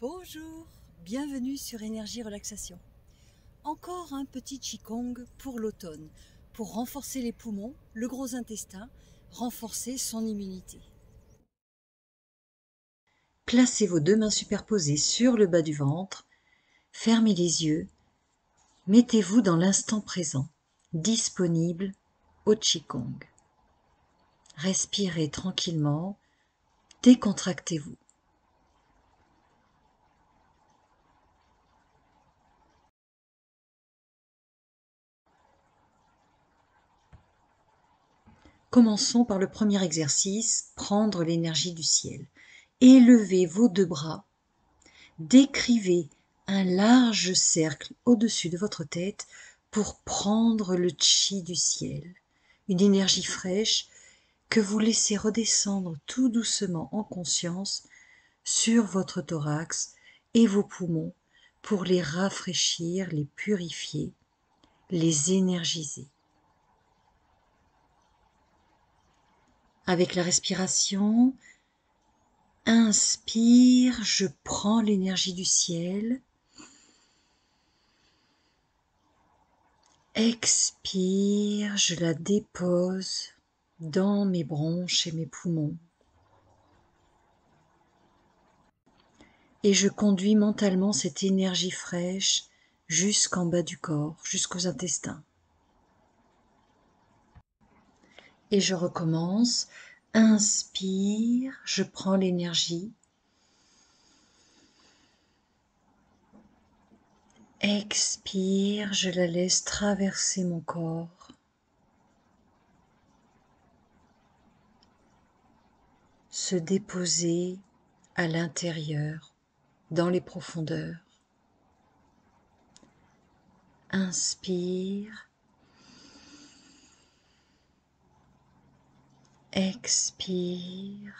Bonjour, bienvenue sur Énergie Relaxation. Encore un petit Qigong pour l'automne, pour renforcer les poumons, le gros intestin, renforcer son immunité. Placez vos deux mains superposées sur le bas du ventre, fermez les yeux, mettez-vous dans l'instant présent, disponible au Qigong. Respirez tranquillement, décontractez-vous. Commençons par le premier exercice, prendre l'énergie du ciel. Élevez vos deux bras, décrivez un large cercle au-dessus de votre tête pour prendre le chi du ciel, une énergie fraîche que vous laissez redescendre tout doucement en conscience sur votre thorax et vos poumons pour les rafraîchir, les purifier, les énergiser. Avec la respiration, inspire, je prends l'énergie du ciel. Expire, je la dépose dans mes bronches et mes poumons. Et je conduis mentalement cette énergie fraîche jusqu'en bas du corps, jusqu'aux intestins. Et je recommence. Inspire, je prends l'énergie. Expire, je la laisse traverser mon corps. Se déposer à l'intérieur, dans les profondeurs. Inspire. Expire.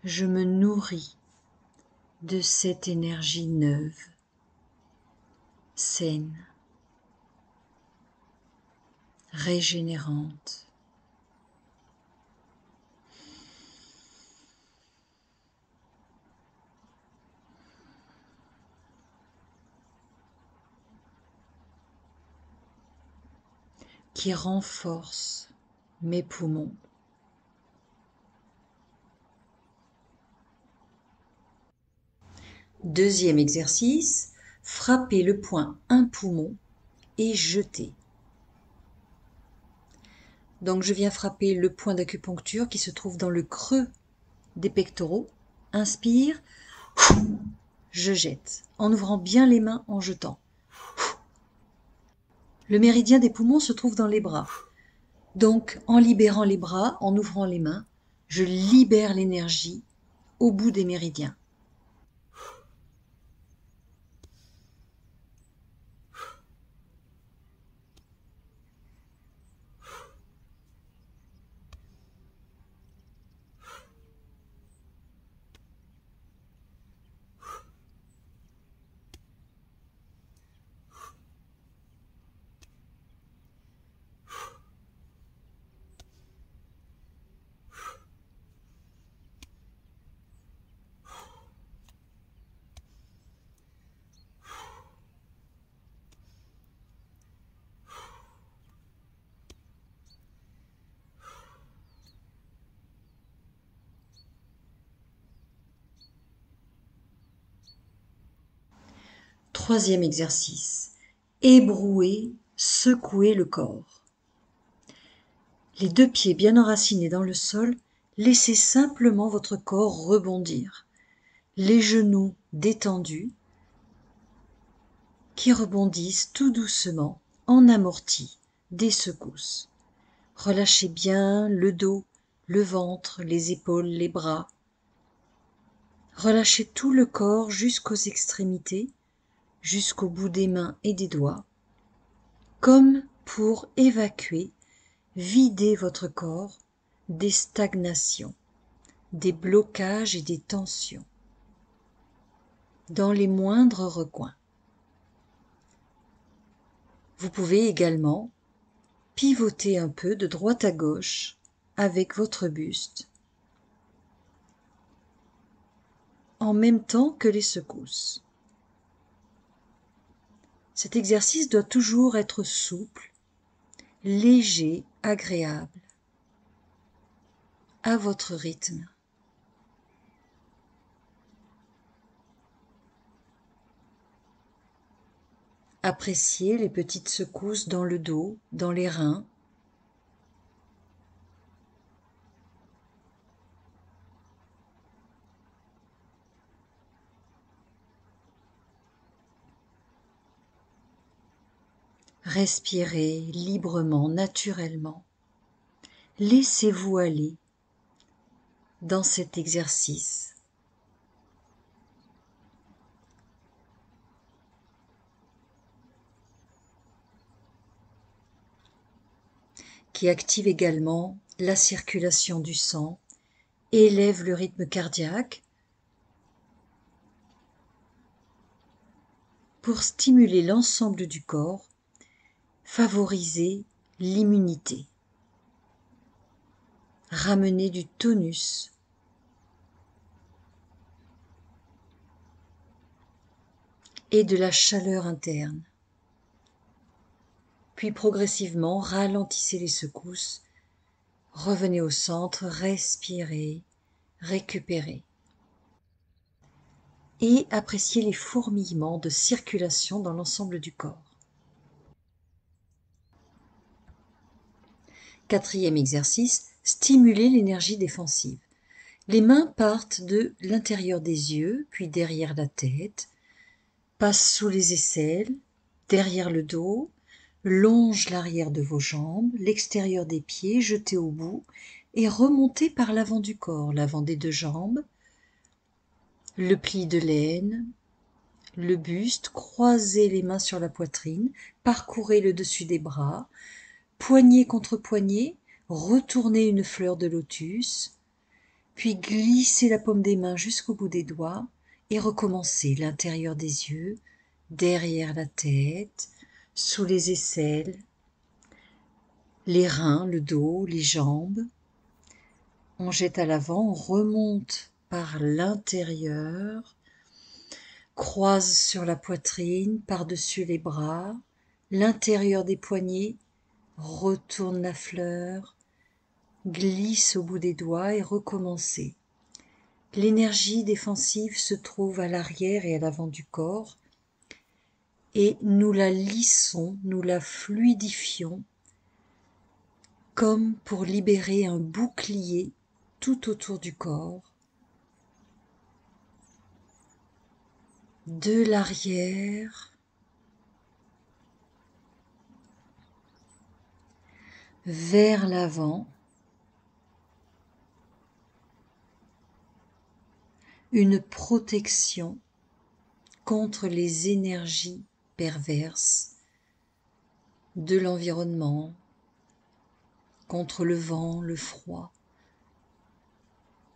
Je me nourris de cette énergie neuve, saine, régénérante. Qui renforce mes poumons. Deuxième exercice, frappez le poing un poumon et jetez. Donc je viens frapper le point d'acupuncture qui se trouve dans le creux des pectoraux. Inspire, je jette, en ouvrant bien les mains en jetant. Le méridien des poumons se trouve dans les bras. Donc en libérant les bras, en ouvrant les mains, je libère l'énergie au bout des méridiens. Troisième exercice, ébrouer, secouer le corps. Les deux pieds bien enracinés dans le sol, laissez simplement votre corps rebondir. Les genoux détendus, qui rebondissent tout doucement, en amorti, des secousses. Relâchez bien le dos, le ventre, les épaules, les bras. Relâchez tout le corps jusqu'aux extrémités, jusqu'au bout des mains et des doigts, comme pour évacuer, vider votre corps des stagnations, des blocages et des tensions, dans les moindres recoins. Vous pouvez également pivoter un peu de droite à gauche avec votre buste en même temps que les secousses. Cet exercice doit toujours être souple, léger, agréable, à votre rythme. Appréciez les petites secousses dans le dos, dans les reins. Respirez librement, naturellement. Laissez-vous aller dans cet exercice. Qui active également la circulation du sang, élève le rythme cardiaque pour stimuler l'ensemble du corps, favoriser l'immunité, ramener du tonus, et de la chaleur interne. Puis progressivement, ralentissez les secousses, revenez au centre, respirez, récupérez. Et appréciez les fourmillements de circulation dans l'ensemble du corps. Quatrième exercice, stimuler l'énergie défensive. Les mains partent de l'intérieur des yeux, puis derrière la tête, passent sous les aisselles, derrière le dos, longe l'arrière de vos jambes, l'extérieur des pieds, jetez au bout et remontez par l'avant du corps, l'avant des deux jambes, le pli de l'aine, le buste, croisez les mains sur la poitrine, parcourez le dessus des bras, poignet contre poignet, retournez une fleur de lotus, puis glissez la paume des mains jusqu'au bout des doigts et recommencez l'intérieur des yeux, derrière la tête, sous les aisselles, les reins, le dos, les jambes. On jette à l'avant, on remonte par l'intérieur, croise sur la poitrine, par-dessus les bras, l'intérieur des poignets, retourne la fleur, glisse au bout des doigts et recommencez. L'énergie défensive se trouve à l'arrière et à l'avant du corps et nous la lissons, nous la fluidifions comme pour libérer un bouclier tout autour du corps, de l'arrière vers l'avant, une protection contre les énergies perverses de l'environnement, contre le vent, le froid,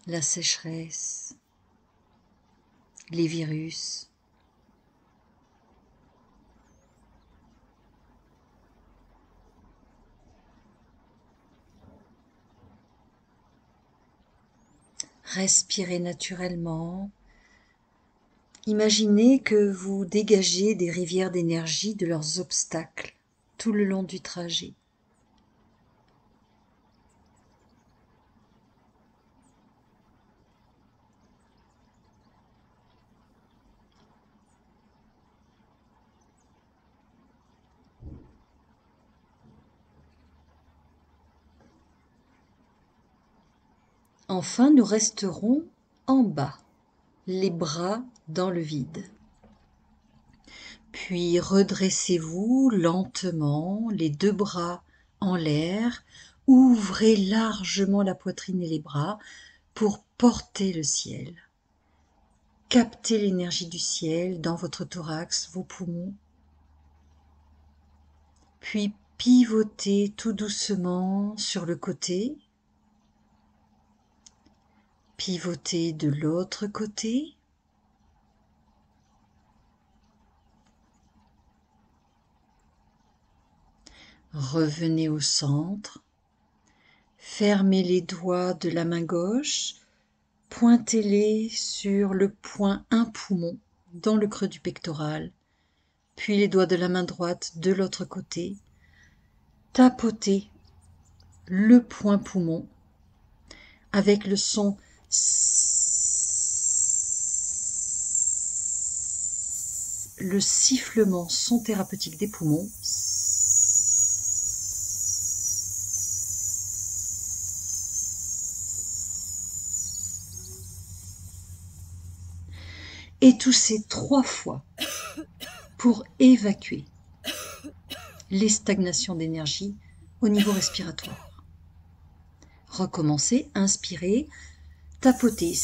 la sécheresse, les virus. Respirez naturellement. Imaginez que vous dégagez des rivières d'énergie de leurs obstacles tout le long du trajet. Enfin, nous resterons en bas, les bras dans le vide. Puis redressez-vous lentement, les deux bras en l'air, ouvrez largement la poitrine et les bras pour porter le ciel. Captez l'énergie du ciel dans votre thorax, vos poumons. Puis pivotez tout doucement sur le côté. Pivotez de l'autre côté. Revenez au centre. Fermez les doigts de la main gauche. Pointez-les sur le point 1 poumon, dans le creux du pectoral, puis les doigts de la main droite de l'autre côté. Tapotez le point poumon avec le son le sifflement son thérapeutique des poumons. Et toussez 3 fois pour évacuer les stagnations d'énergie au niveau respiratoire. Recommencez, inspirez, tapotez.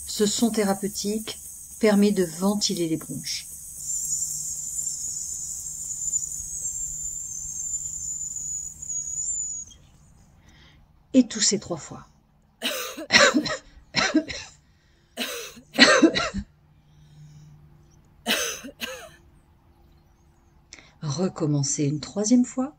Ce son thérapeutique permet de ventiler les bronches. Et toussez 3 fois. Recommencez une 3e fois.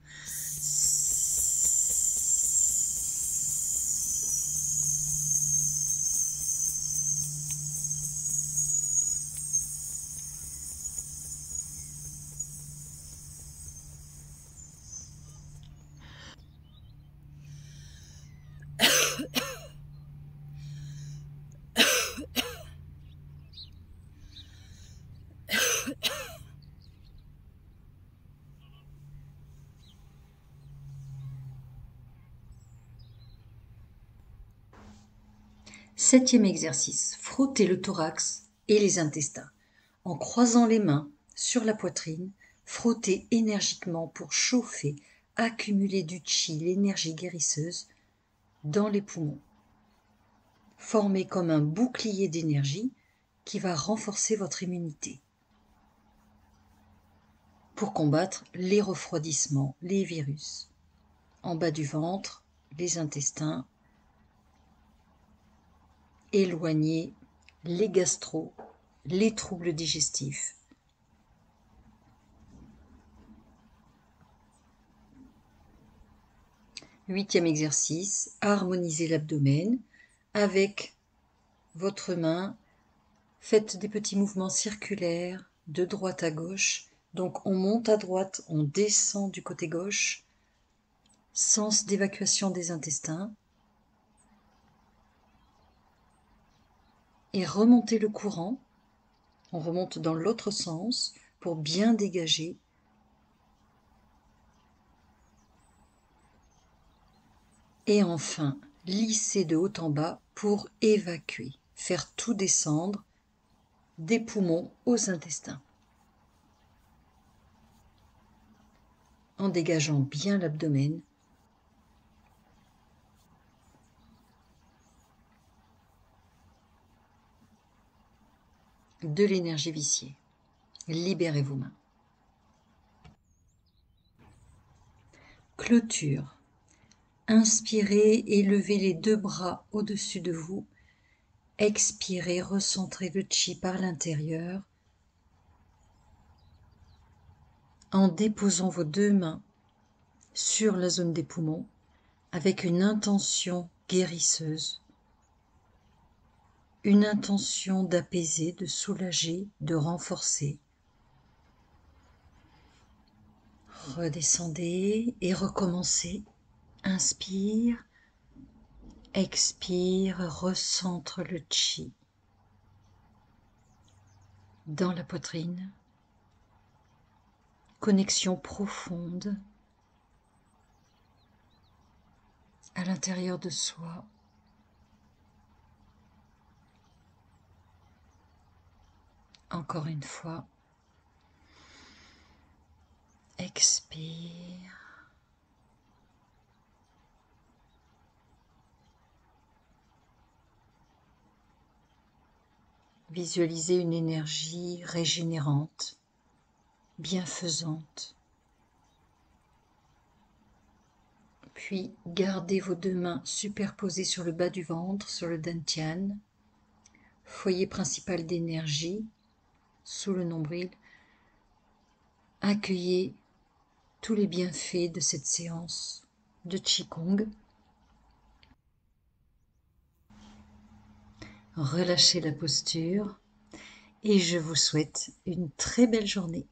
Septième exercice, frottez le thorax et les intestins. En croisant les mains sur la poitrine, frottez énergiquement pour chauffer, accumuler du chi, l'énergie guérisseuse, dans les poumons. Formez comme un bouclier d'énergie qui va renforcer votre immunité pour combattre les refroidissements, les virus. En bas du ventre, les intestins, éloignez les gastro, les troubles digestifs. Huitième exercice, harmonisez l'abdomen avec votre main. Faites des petits mouvements circulaires de droite à gauche. Donc on monte à droite, on descend du côté gauche. Sens d'évacuation des intestins. Et remontez le courant. On remonte dans l'autre sens pour bien dégager. Et enfin, lissez de haut en bas pour évacuer. Faire tout descendre des poumons aux intestins. En dégageant bien l'abdomen. De l'énergie viciée. Libérez vos mains. Clôture. Inspirez et levez les 2 bras au-dessus de vous. Expirez, recentrez le chi par l'intérieur en déposant vos 2 mains sur la zone des poumons avec une intention guérisseuse, une intention d'apaiser, de soulager, de renforcer. Redescendez et recommencez. Inspire, expire, recentre le chi dans la poitrine. Connexion profonde à l'intérieur de soi. Encore une fois. Expire. Visualisez une énergie régénérante, bienfaisante. Puis gardez vos 2 mains superposées sur le bas du ventre, sur le dantian, foyer principal d'énergie, sous le nombril. Accueillez tous les bienfaits de cette séance de Qigong. Relâchez la posture et je vous souhaite une très belle journée.